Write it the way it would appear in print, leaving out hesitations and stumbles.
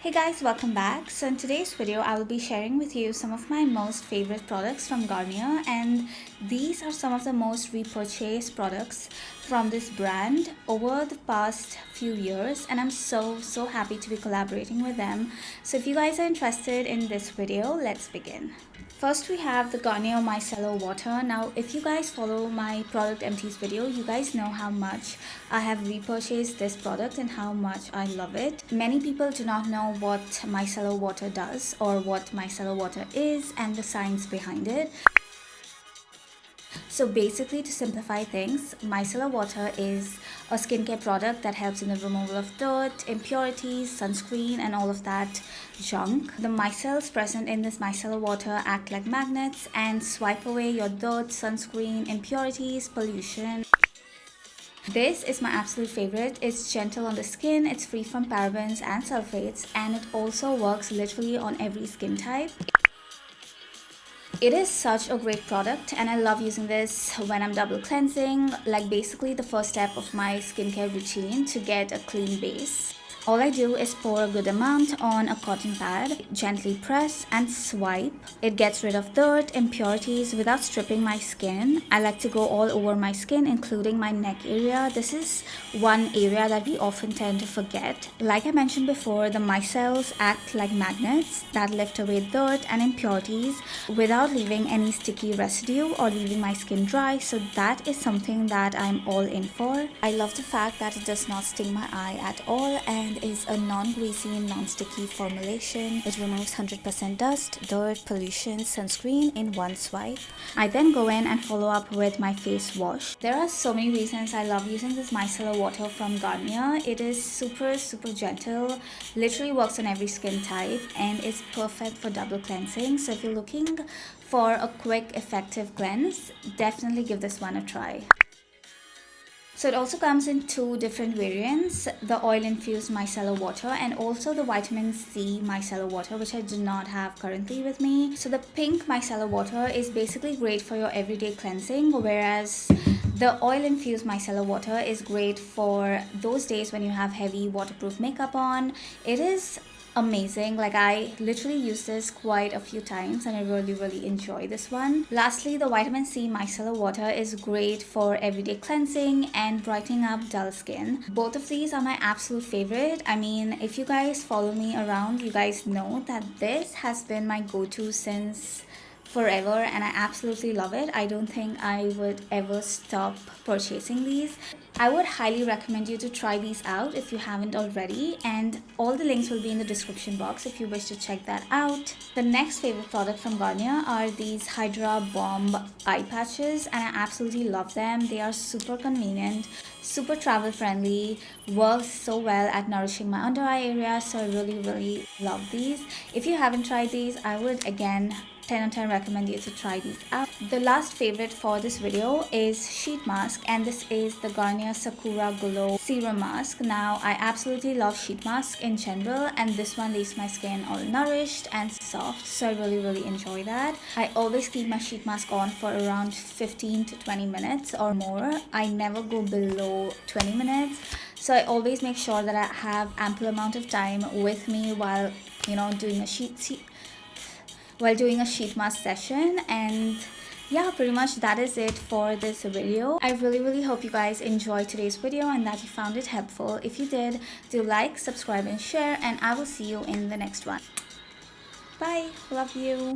Hey guys, welcome back. So in today's video, I will be sharing with you some of my most favorite products from Garnier, and these are some of the most repurchased products from this brand over the past few years, and I'm so happy to be collaborating with them. So if you guys are interested in this video, let's begin. First, we have the Garnier Micellar Water. Now, if you guys follow my product empties video, you guys know how much I have repurchased this product and how much I love it. Many people do not know what micellar water does or what micellar water is and the science behind it. So basically, to simplify things, micellar water is a skincare product that helps in the removal of dirt, impurities, sunscreen, and all of that junk. The micelles present in this micellar water act like magnets and swipe away your dirt, sunscreen, impurities, pollution. This is my absolute favorite. It's gentle on the skin, it's free from parabens and sulphates, and it also works literally on every skin type. It is such a great product and I love using this when I'm double cleansing, like basically the first step of my skincare routine to get a clean base. All I do is pour a good amount on a cotton pad, gently press and swipe. It gets rid of dirt, impurities without stripping my skin. I like to go all over my skin, including my neck area. This is one area that we often tend to forget. Like I mentioned before, the micelles act like magnets that lift away dirt and impurities without leaving any sticky residue or leaving my skin dry. So that is something that I'm all in for. I love the fact that it does not sting my eye at all and is a non-greasy, non-sticky formulation. It removes 100% dust, dirt, pollution, sunscreen in one swipe. I then go in and follow up with my face wash. There are so many reasons I love using this micellar water from Garnier. It is super gentle, literally works on every skin type, and is perfect for double cleansing. So if you're looking for a quick, effective cleanse, definitely give this one a try. So it also comes in two different variants, the oil infused micellar water and also the vitamin C micellar water, which I do not have currently with me. So the pink micellar water is basically great for your everyday cleansing, whereas the oil infused micellar water is great for those days when you have heavy waterproof makeup on. It is amazing. Like, I literally use this quite a few times and I really enjoy this one. Lastly, the vitamin C micellar water is great for everyday cleansing and brightening up dull skin. Both of these are my absolute favorite. I mean, if you guys follow me around, you guys know that this has been my go-to since forever and I absolutely love it. I don't think I would ever stop purchasing these. I would highly recommend you to try these out if you haven't already, and all the links will be in the description box if you wish to check that out. The next favorite product from Garnier are these Hydra Bomb eye patches, and I absolutely love them. They are super convenient, super travel friendly, works so well at nourishing my under eye area, so I really love these. If you haven't tried these, I would again 10 on 10 recommend you to try these out. The last favorite for this video is sheet mask, and this is the Garnier Sakura Glow Serum Mask. Now, I absolutely love sheet masks in general, and this one leaves my skin all nourished and soft, so I really enjoy that. I always keep my sheet mask on for around 15 to 20 minutes or more. I never go below 20 minutes. So I always make sure that I have ample amount of time with me while, doing a sheet mask session. And yeah, pretty much that is it for this video. I really hope you guys enjoyed today's video and that you found it helpful. If you did, do like, subscribe and share, and I will see you in the next one. Bye. Love you.